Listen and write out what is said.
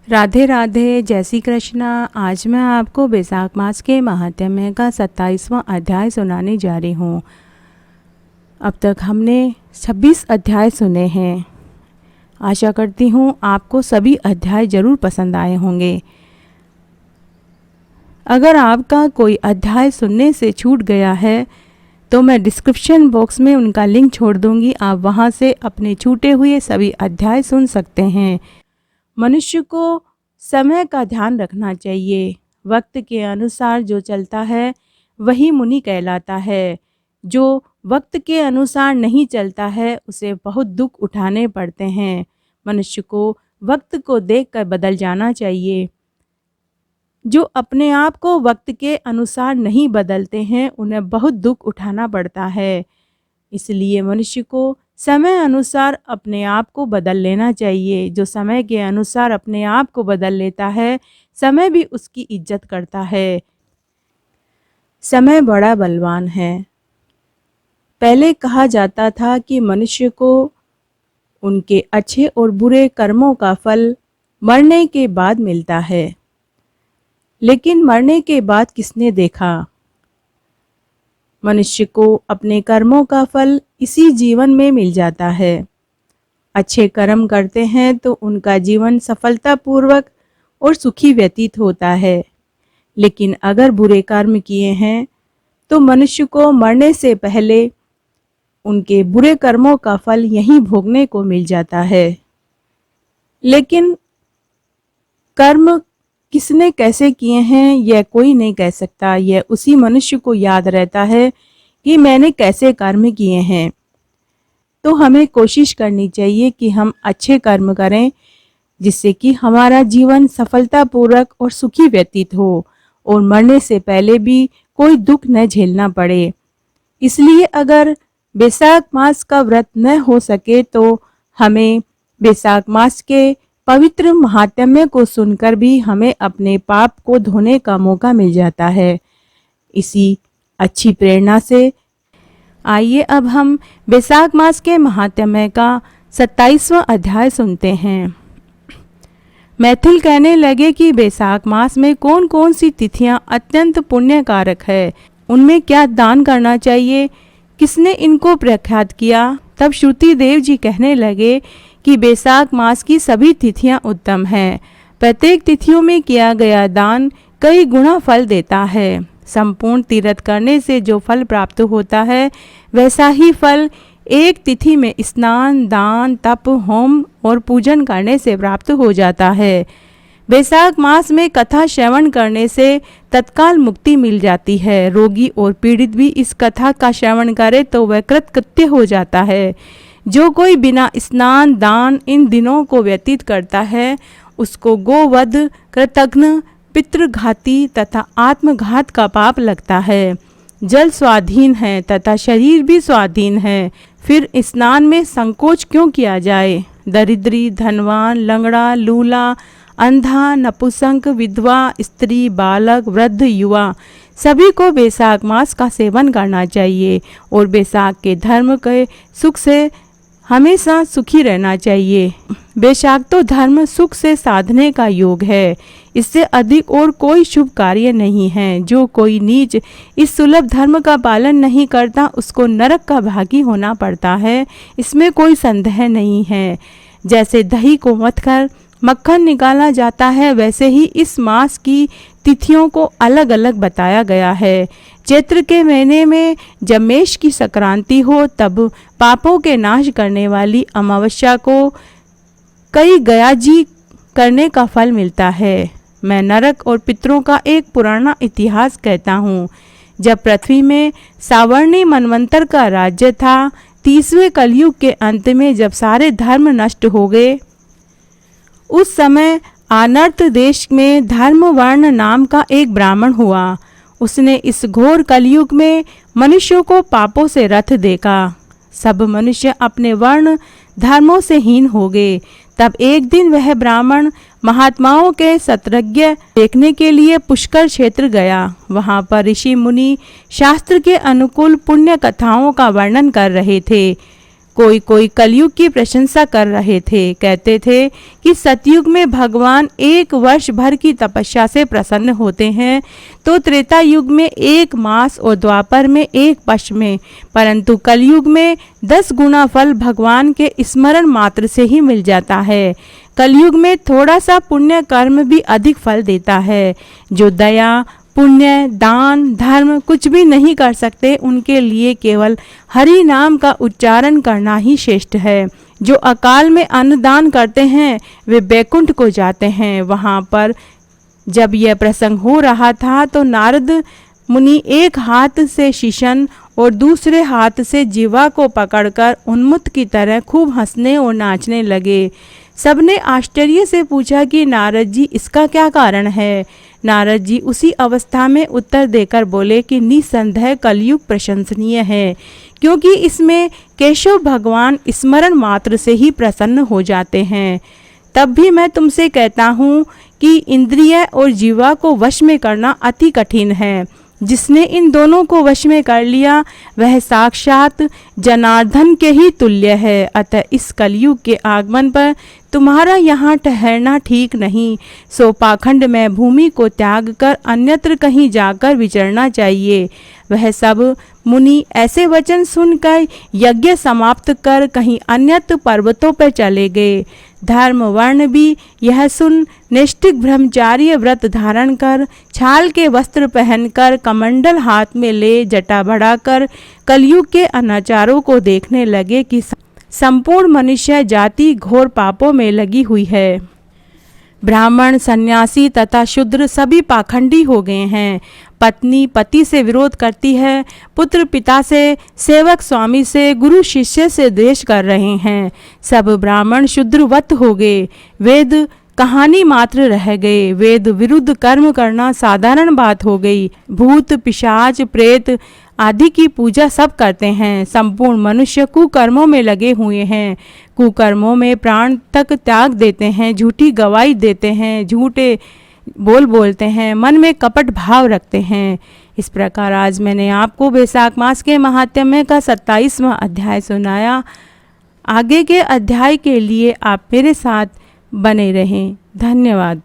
राधे राधे, जय श्री कृष्णा। आज मैं आपको बैसाख मास के महात्म्य का 27वां अध्याय सुनाने जा रही हूँ। अब तक हमने 26 अध्याय सुने हैं। आशा करती हूँ आपको सभी अध्याय ज़रूर पसंद आए होंगे। अगर आपका कोई अध्याय सुनने से छूट गया है तो मैं डिस्क्रिप्शन बॉक्स में उनका लिंक छोड़ दूँगी। आप वहाँ से अपने छूटे हुए सभी अध्याय सुन सकते हैं। मनुष्य को समय का ध्यान रखना चाहिए। वक्त के अनुसार जो चलता है वही मुनि कहलाता है। जो वक्त के अनुसार नहीं चलता है उसे बहुत दुख उठाने पड़ते हैं। मनुष्य को वक्त को देखकर बदल जाना चाहिए। जो अपने आप को वक्त के अनुसार नहीं बदलते हैं उन्हें बहुत दुख उठाना पड़ता है। इसलिए मनुष्य को समय अनुसार अपने आप को बदल लेना चाहिए। जो समय के अनुसार अपने आप को बदल लेता है, समय भी उसकी इज्जत करता है। समय बड़ा बलवान है। पहले कहा जाता था कि मनुष्य को उनके अच्छे और बुरे कर्मों का फल मरने के बाद मिलता है। लेकिन मरने के बाद किसने देखा? मनुष्य को अपने कर्मों का फल इसी जीवन में मिल जाता है। अच्छे कर्म करते हैं तो उनका जीवन सफलतापूर्वक और सुखी व्यतीत होता है। लेकिन अगर बुरे कर्म किए हैं तो मनुष्य को मरने से पहले उनके बुरे कर्मों का फल यहीं भोगने को मिल जाता है। लेकिन कर्म किसने कैसे किए हैं यह कोई नहीं कह सकता। यह उसी मनुष्य को याद रहता है कि मैंने कैसे कर्म किए हैं। तो हमें कोशिश करनी चाहिए कि हम अच्छे कर्म करें जिससे कि हमारा जीवन सफलतापूर्वक और सुखी व्यतीत हो और मरने से पहले भी कोई दुख न झेलना पड़े। इसलिए अगर बैसाख मास का व्रत न हो सके तो हमें बैसाख मास के पवित्र महात्म्य को सुनकर भी हमें अपने पाप को धोने का मौका मिल जाता है। इसी अच्छी प्रेरणा से आइए अब हम बैसाख मास के महात्म्य का 27वां अध्याय सुनते हैं। मैथिल कहने लगे कि बैसाख मास में कौन कौन सी तिथियां अत्यंत पुण्यकारक है, उनमें क्या दान करना चाहिए, किसने इनको प्रख्यात किया। तब श्रुति देव जी कहने लगे कि बैसाख मास की सभी तिथियां उत्तम हैं। प्रत्येक तिथियों में किया गया दान कई गुना फल देता है। संपूर्ण तीर्थ करने से जो फल प्राप्त होता है वैसा ही फल एक तिथि में स्नान, दान, तप, होम और पूजन करने से प्राप्त हो जाता है। बैसाख मास में कथा श्रवण करने से तत्काल मुक्ति मिल जाती है। रोगी और पीड़ित भी इस कथा का श्रवण करे तो वह कृतकृत्य हो जाता है। जो कोई बिना स्नान, दान इन दिनों को व्यतीत करता है उसको गोवध, कृतघ्न, पितृघाती तथा आत्मघात का पाप लगता है। जल स्वाधीन है तथा शरीर भी स्वाधीन है, फिर स्नान में संकोच क्यों किया जाए। दरिद्री, धनवान, लंगड़ा, लूला, अंधा, नपुंसक, विधवा, स्त्री, बालक, वृद्ध, युवा सभी को बैसाख मास का सेवन करना चाहिए और बैसाख के धर्म के सुख से हमेशा सुखी रहना चाहिए। बैसाख तो धर्म सुख से साधने का योग है। इससे अधिक और कोई शुभ कार्य नहीं है। जो कोई नीच इस सुलभ धर्म का पालन नहीं करता उसको नरक का भागी होना पड़ता है, इसमें कोई संदेह नहीं है। जैसे दही को मथकर मक्खन निकाला जाता है वैसे ही इस मास की तिथियों को अलग अलग बताया गया है। चैत्र के महीने में जब मेष की संक्रांति हो तब पापों के नाश करने वाली अमावस्या को कई गयाजी करने का फल मिलता है। मैं नरक और पितरों का एक पुराना इतिहास कहता हूँ। जब पृथ्वी में सावर्णी मनवंतर का राज्य था, 30वें कलयुग के अंत में जब सारे धर्म नष्ट हो गए, उस समय आनर्त देश में धर्मवर्ण नाम का एक ब्राह्मण हुआ। उसने इस घोर कलयुग में मनुष्यों को पापों से रथ देखा। सब मनुष्य अपने वर्ण धर्मों से हीन हो गए। तब एक दिन वह ब्राह्मण महात्माओं के सतरज्ञ देखने के लिए पुष्कर क्षेत्र गया। वहां पर ऋषि मुनि शास्त्र के अनुकूल पुण्य कथाओं का वर्णन कर रहे थे। कोई कोई कलयुग की प्रशंसा कर रहे थे। कहते थे कि सतयुग में भगवान 1 वर्ष भर की तपस्या से प्रसन्न होते हैं, तो त्रेता युग में 1 मास और द्वापर में 1 पक्ष में, परंतु कलयुग में 10 गुना फल भगवान के स्मरण मात्र से ही मिल जाता है। कलयुग में थोड़ा सा पुण्य कर्म भी अधिक फल देता है। जो दया, पुण्य, दान, धर्म कुछ भी नहीं कर सकते, उनके लिए केवल हरि नाम का उच्चारण करना ही श्रेष्ठ है। जो अकाल में अन्नदान करते हैं वे बैकुंठ को जाते हैं। वहाँ पर जब यह प्रसंग हो रहा था तो नारद मुनि एक हाथ से शीशन और दूसरे हाथ से जीवा को पकड़कर उन्मत्त की तरह खूब हंसने और नाचने लगे। सबने आश्चर्य से पूछा कि नारद जी, इसका क्या कारण है? नारद जी उसी अवस्था में उत्तर देकर बोले कि निसंदेह कलयुग प्रशंसनीय है, क्योंकि इसमें केशव भगवान स्मरण मात्र से ही प्रसन्न हो जाते हैं। तब भी मैं तुमसे कहता हूँ कि इंद्रिय और जीवा को वश में करना अति कठिन है। जिसने इन दोनों को वश में कर लिया वह साक्षात जनार्दन के ही तुल्य है। अतः इस कलयुग के आगमन पर तुम्हारा यहाँ ठहरना ठीक नहीं, सो पाखंड में भूमि को त्याग कर अन्यत्र कहीं जाकर विचरना चाहिए। वह सब मुनि ऐसे वचन सुनकर यज्ञ समाप्त कर कहीं अन्यत्र पर्वतों पर चले गए। धर्म वर्ण भी यह सुन नैष्ठिक ब्रह्मचार्य व्रत धारण कर, छाल के वस्त्र पहनकर, कमंडल हाथ में ले, जटा बढ़ाकर कलयुग के अनाचारों को देखने लगे कि संपूर्ण मनुष्य जाति घोर पापों में लगी हुई है। ब्राह्मण, सन्यासी तथा शूद्र सभी पाखंडी हो गए हैं। पत्नी पति से विरोध करती है, पुत्र पिता से, सेवक स्वामी से, गुरु शिष्य से द्वेष कर रहे हैं। सब ब्राह्मण शूद्रवत हो गए। वेद कहानी मात्र रह गए। वेद विरुद्ध कर्म करना साधारण बात हो गई। भूत, पिशाच, प्रेत आदि की पूजा सब करते हैं। संपूर्ण मनुष्य कुकर्मों में लगे हुए हैं। कुकर्मों में प्राण तक त्याग देते हैं, झूठी गवाही देते हैं, झूठे बोल बोलते हैं, मन में कपट भाव रखते हैं। इस प्रकार आज मैंने आपको वैशाख मास के महात्म्य का 27वां अध्याय सुनाया। आगे के अध्याय के लिए आप मेरे साथ बने रहें। धन्यवाद।